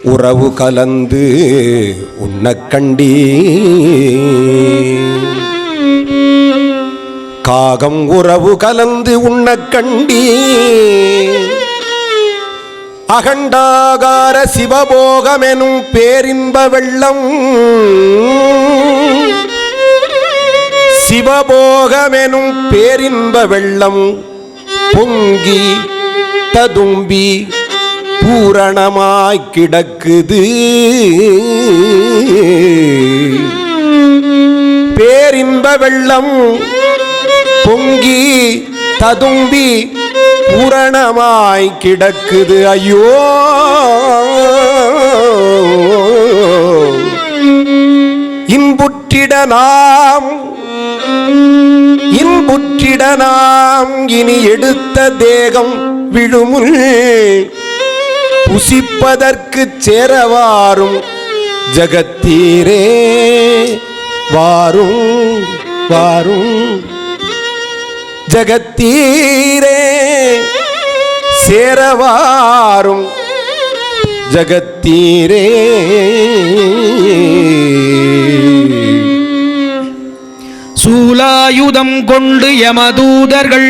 உறவு கலந்து உண்ணக் கண்டீ காகம் உறவு கலந்து உண்ணக் கண்டீ அகண்டாகார சிவபோகமெனும் பேரின்ப வெள்ளம் சிவபோகமெனும் பேரின்ப வெள்ளம் பொங்கி ததும்பி பூரணமாய் கிடக்குது பேரின்ப வெள்ளம் பொங்கி ததும்பி பூரணமாய் கிடக்குது ஐயோ இன்புற்றிட நாம் இனி எடுத்த தேகம் விழுமுள் புசிப்பதற்கு சேரவாரும் ஜகத்தீரே வாரும் வாரும் ஜகத்தீரே சேரவாரும் ஜகத்தீரே சூலாயுதம் கொண்டு யமதூதர்கள்